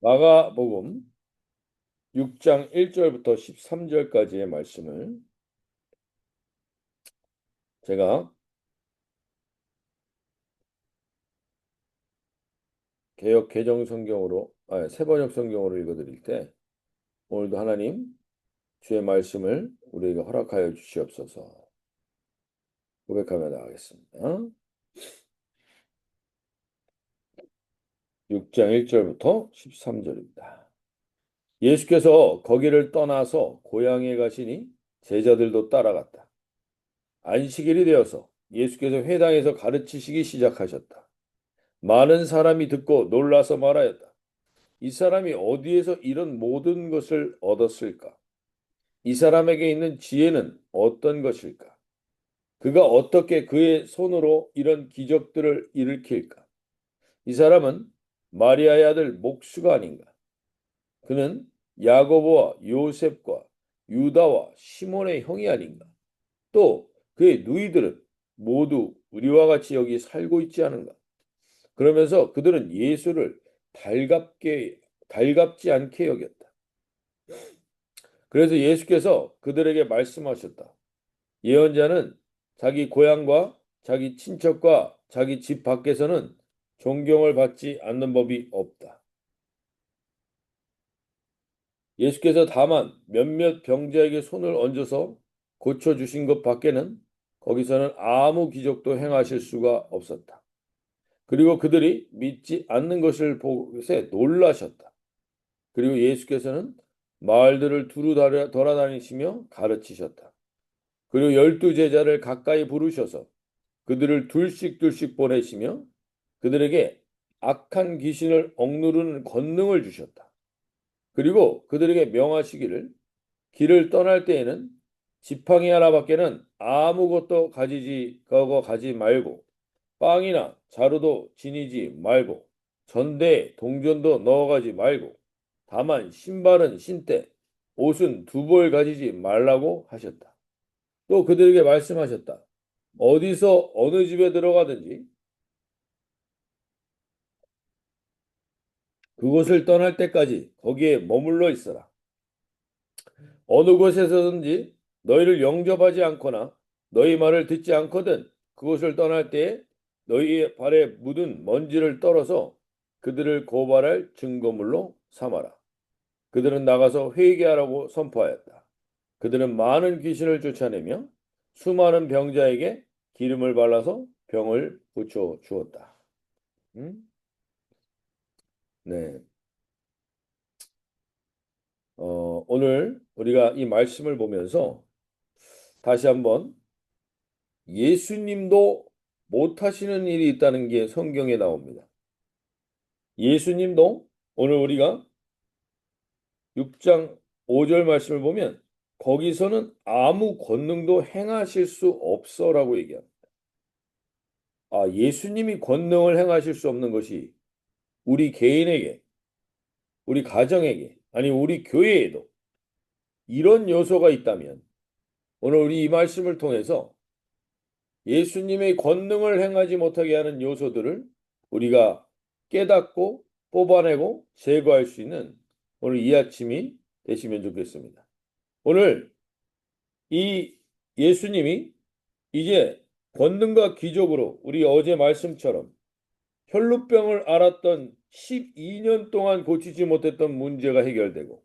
마가복음 6장 1절부터 13절까지의 말씀을 제가 개역 개정 성경으로, 새번역 성경으로 읽어드릴 때 오늘도 하나님 주의 말씀을 우리에게 허락하여 주시옵소서. 고백하며 나가겠습니다. 6장 1절부터 13절입니다. 예수께서 거기를 떠나서 고향에 가시니 제자들도 따라갔다. 안식일이 되어서 예수께서 회당에서 가르치시기 시작하셨다. 많은 사람이 듣고 놀라서 말하였다. 이 사람이 어디에서 이런 모든 것을 얻었을까? 이 사람에게 있는 지혜는 어떤 것일까? 그가 어떻게 그의 손으로 이런 기적들을 일으킬까? 이 사람은 마리아의 아들 목수가 아닌가? 그는 야고보와 요셉과 유다와 시몬의 형이 아닌가? 또 그의 누이들은 모두 우리와 같이 여기 살고 있지 않은가? 그러면서 그들은 예수를 달갑지 않게 여겼다. 그래서 예수께서 그들에게 말씀하셨다. 예언자는 자기 고향과 자기 친척과 자기 집 밖에서는 존경을 받지 않는 법이 없다. 예수께서 다만 몇몇 병자에게 손을 얹어서 고쳐주신 것 밖에는 거기서는 아무 기적도 행하실 수가 없었다. 그리고 그들이 믿지 않는 것을 보고서 놀라셨다. 그리고 예수께서는 마을들을 두루 돌아다니시며 가르치셨다. 그리고 12제자를 가까이 부르셔서 그들을 둘씩 보내시며 그들에게 악한 귀신을 억누르는 권능을 주셨다. 그리고 그들에게 명하시기를 길을 떠날 때에는 지팡이 하나밖에는 아무것도 가지 말고 빵이나 자루도 지니지 말고 전대에 동전도 넣어가지 말고 다만 신발은 신되 옷은 두 벌 가지지 말라고 하셨다. 또 그들에게 말씀하셨다. 어디서 어느 집에 들어가든지 그곳을 떠날 때까지 거기에 머물러 있어라. 어느 곳에서든지 너희를 영접하지 않거나 너희 말을 듣지 않거든 그곳을 떠날 때에 너희의 발에 묻은 먼지를 떨어서 그들을 고발할 증거물로 삼아라. 그들은 나가서 회개하라고 선포하였다. 그들은 많은 귀신을 쫓아내며 수많은 병자에게 기름을 발라서 병을 고쳐 주었다. 음? 네. 오늘 우리가 이 말씀을 보면서 다시 한번 예수님도 못하시는 일이 있다는 게 성경에 나옵니다. 예수님도 오늘 우리가 6장 5절 말씀을 보면 거기서는 아무 권능도 행하실 수 없어라고 얘기합니다. 아, 예수님이 권능을 행하실 수 없는 것이 우리 개인에게, 우리 가정에게, 아니 우리 교회에도 이런 요소가 있다면 오늘 우리 이 말씀을 통해서 예수님의 권능을 행하지 못하게 하는 요소들을 우리가 깨닫고 뽑아내고 제거할 수 있는 오늘 이 아침이 되시면 좋겠습니다. 오늘 이 예수님이 이제 권능과 기적으로 우리 어제 말씀처럼 혈루병을 앓았던 12년 동안 고치지 못했던 문제가 해결되고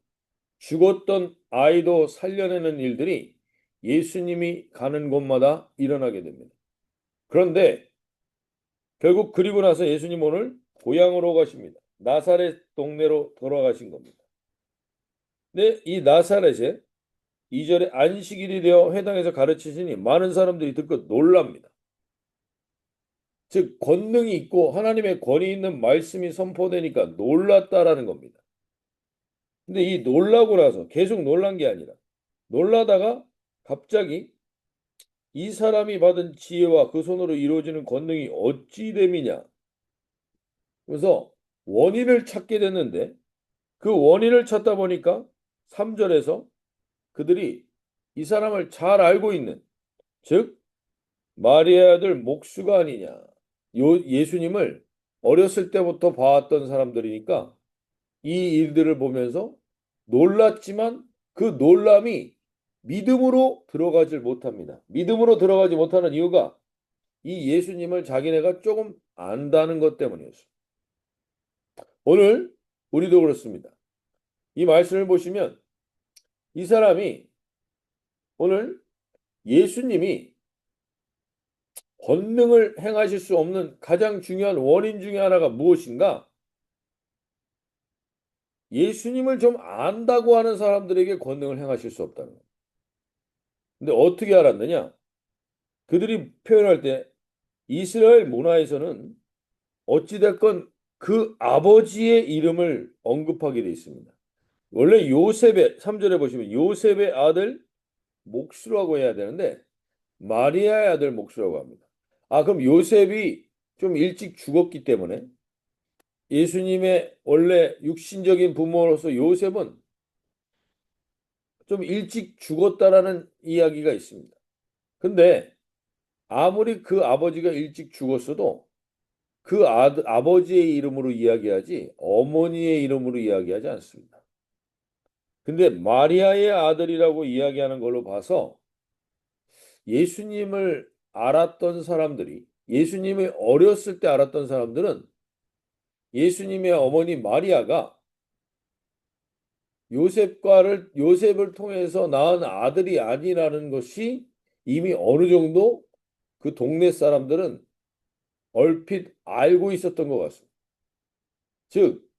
죽었던 아이도 살려내는 일들이 예수님이 가는 곳마다 일어나게 됩니다. 그런데 결국 그리고 나서 예수님 오늘 고향으로 가십니다. 나사렛 동네로 돌아가신 겁니다. 근데 이 나사렛에 2절에 안식일이 되어 회당에서 가르치시니 많은 사람들이 듣고 놀랍니다. 즉 권능이 있고 하나님의 권위 있는 말씀이 선포되니까 놀랐다라는 겁니다. 근데 이 놀라고 나서 계속 놀란 게 아니라 놀라다가 갑자기 이 사람이 받은 지혜와 그 손으로 이루어지는 권능이 어찌 됨이냐. 그래서 원인을 찾게 됐는데 그 원인을 찾다 보니까 3절에서 그들이 이 사람을 잘 알고 있는 즉 마리아의 아들 목수가 아니냐. 예수님을 어렸을 때부터 봐왔던 사람들이니까 이 일들을 보면서 놀랐지만 그 놀람이 믿음으로 들어가질 못합니다. 믿음으로 들어가지 못하는 이유가 이 예수님을 자기네가 조금 안다는 것 때문이었어요. 오늘 우리도 그렇습니다. 이 말씀을 보시면 이 사람이 오늘 예수님이 권능을 행하실 수 없는 가장 중요한 원인 중에 하나가 무엇인가? 예수님을 좀 안다고 하는 사람들에게 권능을 행하실 수 없다는 거예요. 근데 어떻게 알았느냐? 그들이 표현할 때 이스라엘 문화에서는 어찌됐건 그 아버지의 이름을 언급하게 되어 있습니다. 원래 요셉의 3절에 보시면 요셉의 아들 목수라고 해야 되는데 마리아의 아들 목수라고 합니다. 그럼 요셉이 좀 일찍 죽었기 때문에 예수님의 원래 육신적인 부모로서 요셉은 좀 일찍 죽었다라는 이야기가 있습니다. 근데 아무리 그 아버지가 일찍 죽었어도 그 아버지의 이름으로 이야기하지 어머니의 이름으로 이야기하지 않습니다. 근데 마리아의 아들이라고 이야기하는 걸로 봐서 예수님을 알았던 사람들이 예수님을 어렸을 때 알았던 사람들은 예수님의 어머니 마리아가 요셉을 통해서 낳은 아들이 아니라는 것이 이미 어느 정도 그 동네 사람들은 얼핏 알고 있었던 것 같습니다. 즉,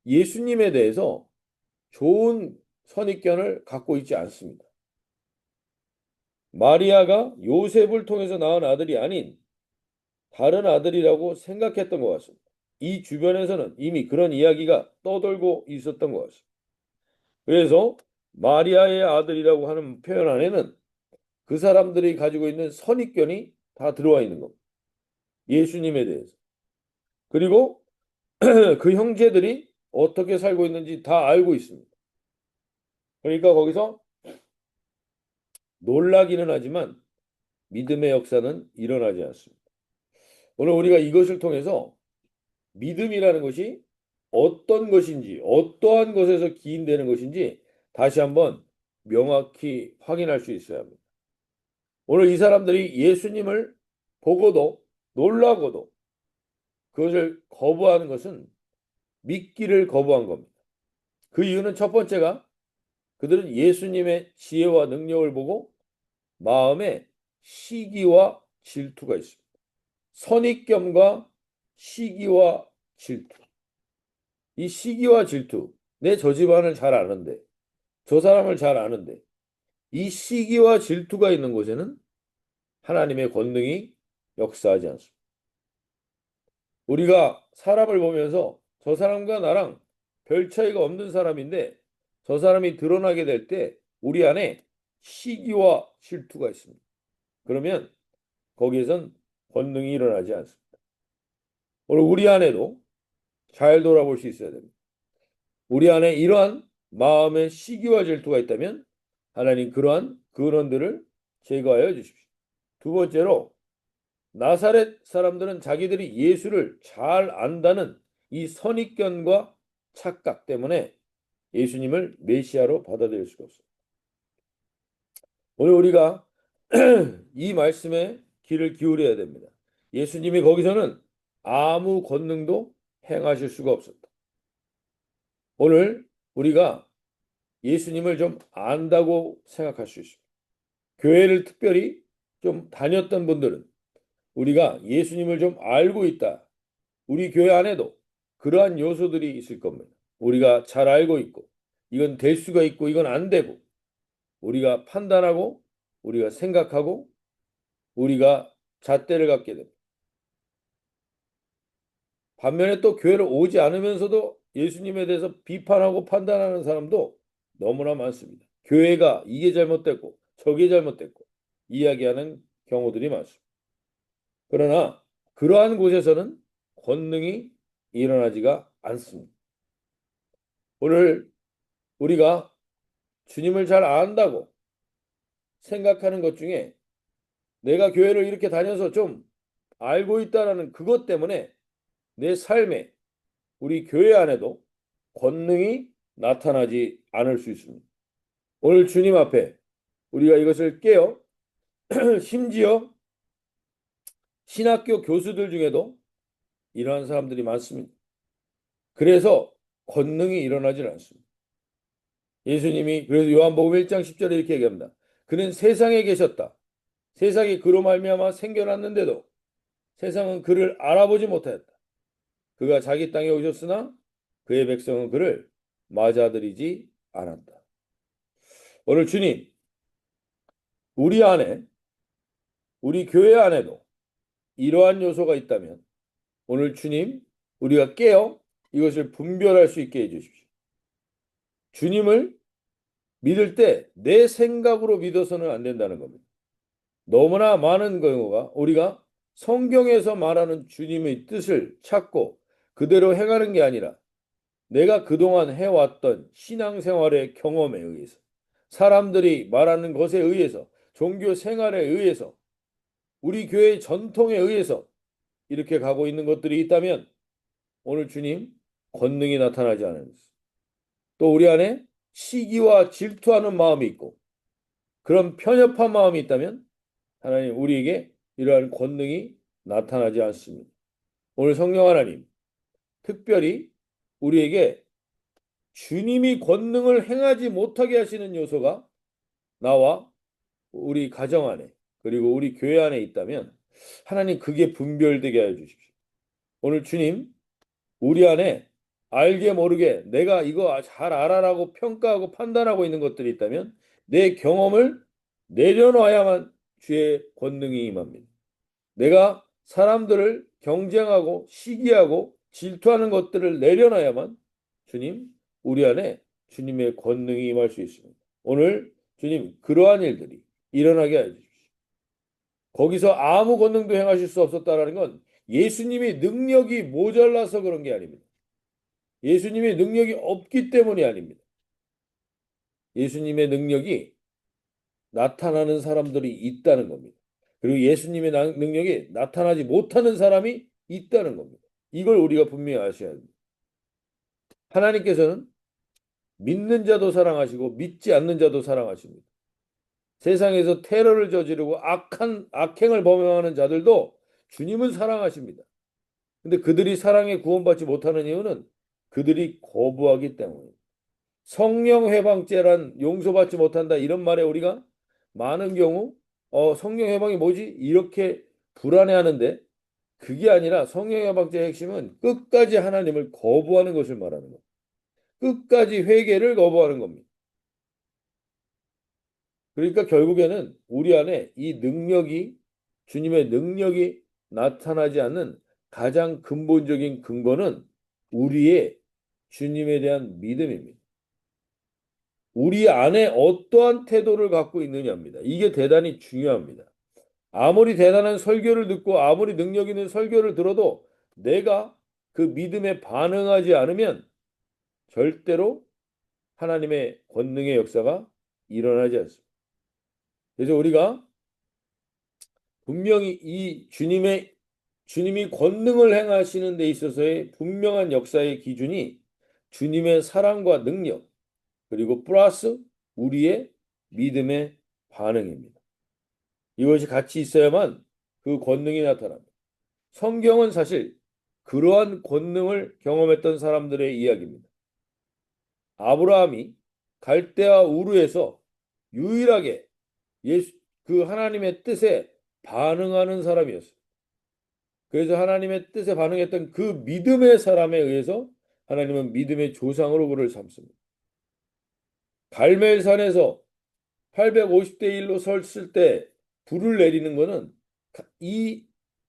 예수님에 대해서 좋은 선입견을 갖고 있지 않습니다. 마리아가 요셉을 통해서 낳은 아들이 아닌 다른 아들이라고 생각했던 것 같습니다. 이 주변에서는 이미 그런 이야기가 떠돌고 있었던 것 같습니다. 그래서 마리아의 아들이라고 하는 표현 안에는 그 사람들이 가지고 있는 선입견이 다 들어와 있는 겁니다. 예수님에 대해서. 그리고 그 형제들이 어떻게 살고 있는지 다 알고 있습니다. 그러니까 거기서 놀라기는 하지만 믿음의 역사는 일어나지 않습니다. 오늘 우리가 이것을 통해서 믿음이라는 것이 어떤 것인지, 어떠한 것에서 기인되는 것인지 다시 한번 명확히 확인할 수 있어야 합니다. 오늘 이 사람들이 예수님을 보고도 놀라고도 그것을 거부하는 것은 믿기를 거부한 겁니다. 그 이유는 첫 번째가 그들은 예수님의 지혜와 능력을 보고 마음에 시기와 질투가 있습니다. 선입견과 시기와 질투. 이 시기와 질투. 내 저 집안을 잘 아는데, 저 사람을 잘 아는데, 이 시기와 질투가 있는 곳에는 하나님의 권능이 역사하지 않습니다. 우리가 사람을 보면서 저 사람과 나랑 별 차이가 없는 사람인데 저 사람이 드러나게 될 때 우리 안에 시기와 질투가 있습니다. 그러면 거기에선 권능이 일어나지 않습니다. 오늘 우리 안에도 잘 돌아볼 수 있어야 됩니다. 우리 안에 이러한 마음의 시기와 질투가 있다면 하나님 그러한 근원들을 제거하여 주십시오. 두 번째로 나사렛 사람들은 자기들이 예수를 잘 안다는 이 선입견과 착각 때문에 예수님을 메시아로 받아들일 수가 없어요. 오늘 우리가 이 말씀에 귀를 기울여야 됩니다. 예수님이 거기서는 아무 권능도 행하실 수가 없었다. 오늘 우리가 예수님을 좀 안다고 생각할 수 있습니다. 교회를 특별히 좀 다녔던 분들은 우리가 예수님을 좀 알고 있다. 우리 교회 안에도 그러한 요소들이 있을 겁니다. 우리가 잘 알고 있고 이건 될 수가 있고 이건 안 되고 우리가 판단하고 우리가 생각하고 우리가 잣대를 갖게 됩니다. 반면에 또 교회를 오지 않으면서도 예수님에 대해서 비판하고 판단하는 사람도 너무나 많습니다. 교회가 이게 잘못됐고 저게 잘못됐고 이야기하는 경우들이 많습니다. 그러나 그러한 곳에서는 권능이 일어나지가 않습니다. 오늘 우리가 주님을 잘 안다고 생각하는 것 중에 내가 교회를 이렇게 다녀서 좀 알고 있다라는 그것 때문에 내 삶에 우리 교회 안에도 권능이 나타나지 않을 수 있습니다. 오늘 주님 앞에 우리가 이것을 깨어 심지어 신학교 교수들 중에도 이러한 사람들이 많습니다. 그래서 권능이 일어나질 않습니다. 예수님이 그래서 요한복음 1장 10절에 이렇게 얘기합니다. 그는 세상에 계셨다. 세상이 그로 말미암아 생겨났는데도 세상은 그를 알아보지 못하였다. 그가 자기 땅에 오셨으나 그의 백성은 그를 맞아들이지 않았다. 오늘 주님, 우리 안에, 우리 교회 안에도 이러한 요소가 있다면 오늘 주님, 우리가 깨어 이것을 분별할 수 있게 해주십시오. 주님을 믿을 때 내 생각으로 믿어서는 안 된다는 겁니다. 너무나 많은 경우가 우리가 성경에서 말하는 주님의 뜻을 찾고 그대로 행하는 게 아니라 내가 그동안 해왔던 신앙생활의 경험에 의해서 사람들이 말하는 것에 의해서 종교 생활에 의해서 우리 교회의 전통에 의해서 이렇게 가고 있는 것들이 있다면 오늘 주님 권능이 나타나지 않은 것. 또 우리 안에 시기와 질투하는 마음이 있고 그런 편협한 마음이 있다면 하나님 우리에게 이러한 권능이 나타나지 않습니다. 오늘 성령 하나님 특별히 우리에게 주님이 권능을 행하지 못하게 하시는 요소가 나와 우리 가정 안에 그리고 우리 교회 안에 있다면 하나님 그게 분별되게 하여 주십시오. 오늘 주님 우리 안에 알게 모르게 내가 이거 잘 알아라고 평가하고 판단하고 있는 것들이 있다면 내 경험을 내려놔야만 주의 권능이 임합니다. 내가 사람들을 경쟁하고 시기하고 질투하는 것들을 내려놔야만 주님 우리 안에 주님의 권능이 임할 수 있습니다. 오늘 주님 그러한 일들이 일어나게 하여 주십시오. 거기서 아무 권능도 행하실 수 없었다라는 건 예수님의 능력이 모자라서 그런 게 아닙니다. 예수님의 능력이 없기 때문이 아닙니다. 예수님의 능력이 나타나는 사람들이 있다는 겁니다. 그리고 예수님의 능력이 나타나지 못하는 사람이 있다는 겁니다. 이걸 우리가 분명히 아셔야 합니다. 하나님께서는 믿는 자도 사랑하시고 믿지 않는 자도 사랑하십니다. 세상에서 테러를 저지르고 악행을 범행하는 자들도 주님은 사랑하십니다. 근데 그들이 사랑에 구원받지 못하는 이유는 그들이 거부하기 때문입니다. 성령 회방죄란 용서받지 못한다 이런 말에 우리가 많은 경우 성령 회방이 뭐지? 이렇게 불안해하는데 그게 아니라 성령 회방죄의 핵심은 끝까지 하나님을 거부하는 것을 말하는 겁니다. 끝까지 회개를 거부하는 겁니다. 그러니까 결국에는 우리 안에 이 능력이 주님의 능력이 나타나지 않는 가장 근본적인 근거는 우리의 주님에 대한 믿음입니다. 우리 안에 어떠한 태도를 갖고 있느냐입니다. 이게 대단히 중요합니다. 아무리 대단한 설교를 듣고 아무리 능력 있는 설교를 들어도 내가 그 믿음에 반응하지 않으면 절대로 하나님의 권능의 역사가 일어나지 않습니다. 그래서 우리가 분명히 이 주님이 권능을 행하시는 데 있어서의 분명한 역사의 기준이 주님의 사랑과 능력 그리고 플러스 우리의 믿음의 반응입니다. 이것이 같이 있어야만 그 권능이 나타납니다. 성경은 사실 그러한 권능을 경험했던 사람들의 이야기입니다. 아브라함이 갈대아 우르에서 유일하게 그 하나님의 뜻에 반응하는 사람이었어요. 그래서 하나님의 뜻에 반응했던 그 믿음의 사람에 의해서 하나님은 믿음의 조상으로 그를 삼습니다. 갈멜산에서 850대 1로 섰을 때 불을 내리는 것은 이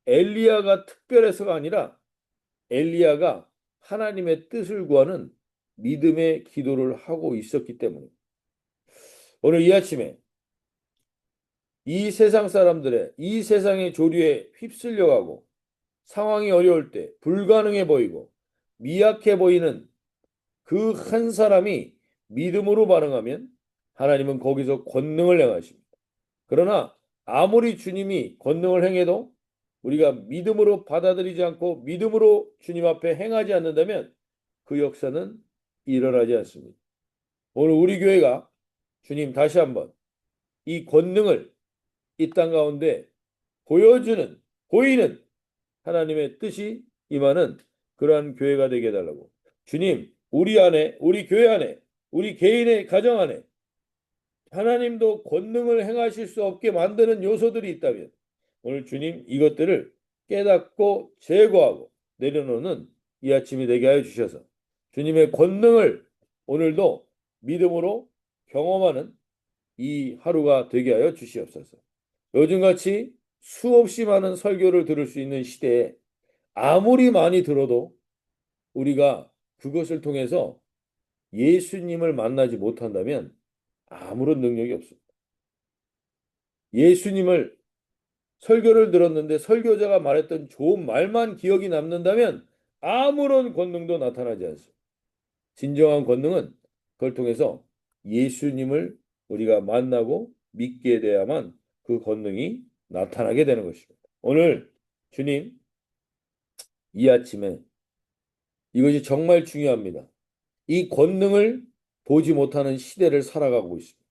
엘리야가 특별해서가 아니라 엘리야가 하나님의 뜻을 구하는 믿음의 기도를 하고 있었기 때문입니다. 오늘 이 아침에 이 세상 사람들의 이 세상의 조류에 휩쓸려가고 상황이 어려울 때 불가능해 보이고 미약해 보이는 그 한 사람이 믿음으로 반응하면 하나님은 거기서 권능을 행하십니다. 그러나 아무리 주님이 권능을 행해도 우리가 믿음으로 받아들이지 않고 믿음으로 주님 앞에 행하지 않는다면 그 역사는 일어나지 않습니다. 오늘 우리 교회가 주님 다시 한번 이 권능을 이 땅 가운데 보이는 하나님의 뜻이 임하는 그러한 교회가 되게 해달라고. 주님, 우리 안에, 우리 교회 안에, 우리 개인의 가정 안에 하나님도 권능을 행하실 수 없게 만드는 요소들이 있다면 오늘 주님 이것들을 깨닫고 제거하고 내려놓는 이 아침이 되게 하여 주셔서 주님의 권능을 오늘도 믿음으로 경험하는 이 하루가 되게 하여 주시옵소서. 요즘같이 수없이 많은 설교를 들을 수 있는 시대에 아무리 많이 들어도 우리가 그것을 통해서 예수님을 만나지 못한다면 아무런 능력이 없습니다. 예수님을 설교를 들었는데 설교자가 말했던 좋은 말만 기억이 남는다면 아무런 권능도 나타나지 않습니다. 진정한 권능은 그걸 통해서 예수님을 우리가 만나고 믿게 돼야만 그 권능이 나타나게 되는 것입니다. 오늘 주님 이 아침에 이것이 정말 중요합니다. 이 권능을 보지 못하는 시대를 살아가고 있습니다.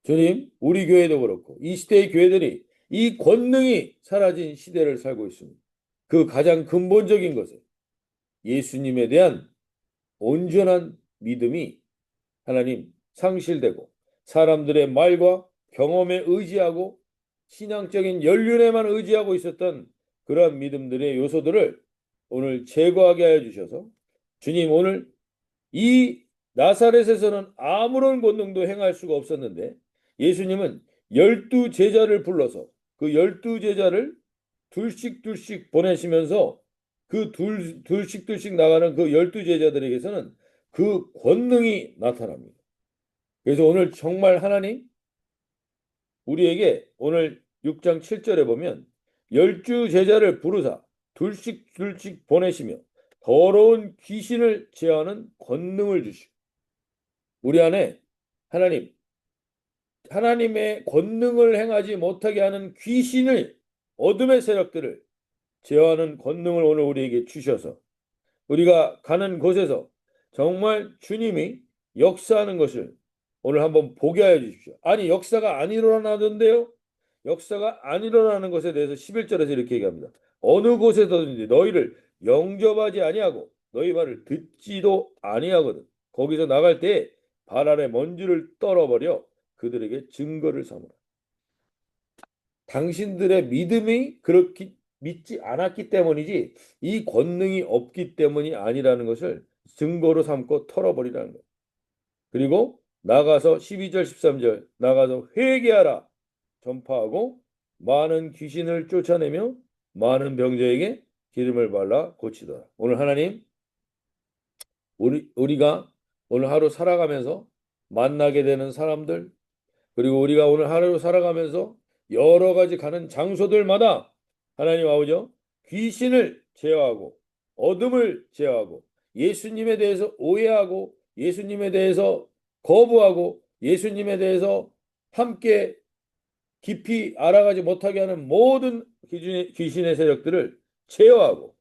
주님, 우리 교회도 그렇고 이 시대의 교회들이 이 권능이 사라진 시대를 살고 있습니다. 그 가장 근본적인 것은 예수님에 대한 온전한 믿음이 하나님 상실되고 사람들의 말과 경험에 의지하고 신앙적인 연륜에만 의지하고 있었던 그러한 믿음들의 요소들을 오늘 제거하게 하여 주셔서 주님 오늘 이 나사렛에서는 아무런 권능도 행할 수가 없었는데 예수님은 12제자를 불러서 그 12제자를 둘씩 보내시면서 그 둘씩 나가는 그 12제자들에게서는 그 권능이 나타납니다. 그래서 오늘 정말 하나님 우리에게 오늘 6장 7절에 보면 12제자를 부르사 둘씩 보내시며 더러운 귀신을 제하는 권능을 주시고 우리 안에 하나님의 권능을 행하지 못하게 하는 귀신을 어둠의 세력들을 제어하는 권능을 오늘 우리에게 주셔서 우리가 가는 곳에서 정말 주님이 역사하는 것을 오늘 한번 보게 하여 주십시오. 아니 역사가 안 일어나던데요? 역사가 안 일어나는 것에 대해서 11절에서 이렇게 얘기합니다. 어느 곳에서든지 너희를 영접하지 아니하고 너희 말을 듣지도 아니하거든. 거기서 나갈 때 발 아래 먼지를 떨어버려 그들에게 증거를 삼으라. 당신들의 믿음이 그렇게 믿지 않았기 때문이지 이 권능이 없기 때문이 아니라는 것을 증거로 삼고 털어버리라는 거예요. 그리고 나가서 12절 13절 나가서 회개하라 전파하고 많은 귀신을 쫓아내며 많은 병자에게 기름을 발라 고치더라. 오늘 하나님 우리가 오늘 하루 살아가면서 만나게 되는 사람들 그리고 우리가 오늘 하루 살아가면서 여러 가지 가는 장소들마다 하나님 아버지 귀신을 제어하고 어둠을 제어하고 예수님에 대해서 오해하고 예수님에 대해서 거부하고 예수님에 대해서 함께 깊이 알아가지 못하게 하는 모든 귀신의 세력들을 제어하고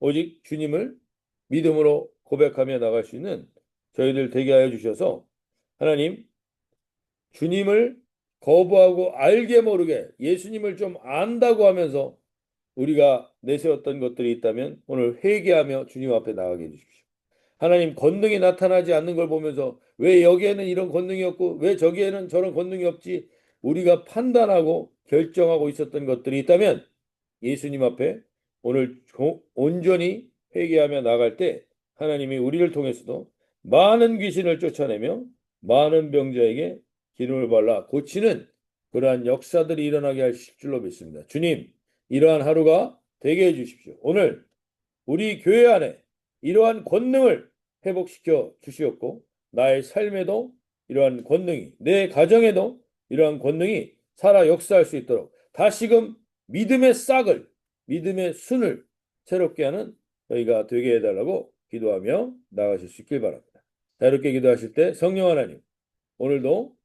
오직 주님을 믿음으로 고백하며 나갈 수 있는 저희들 되게 하여 주셔서 하나님 주님을 거부하고 알게 모르게 예수님을 좀 안다고 하면서 우리가 내세웠던 것들이 있다면 오늘 회개하며 주님 앞에 나가게 해주십시오. 하나님 권능이 나타나지 않는 걸 보면서 왜 여기에는 이런 권능이 없고 왜 저기에는 저런 권능이 없지 우리가 판단하고 결정하고 있었던 것들이 있다면 예수님 앞에 오늘 온전히 회개하며 나갈 때 하나님이 우리를 통해서도 많은 귀신을 쫓아내며 많은 병자에게 기름을 발라 고치는 그러한 역사들이 일어나게 하실 줄로 믿습니다. 주님, 이러한 하루가 되게 해주십시오. 오늘 우리 교회 안에 이러한 권능을 회복시켜 주시었고 나의 삶에도 이러한 권능이 내 가정에도 이러한 권능이 살아 역사할 수 있도록 다시금 믿음의 싹을 믿음의 순을 새롭게 하는 저희가 되게 해달라고 기도하며 나가실 수 있길 바랍니다. 자, 이렇게 기도하실 때 성령 하나님 오늘도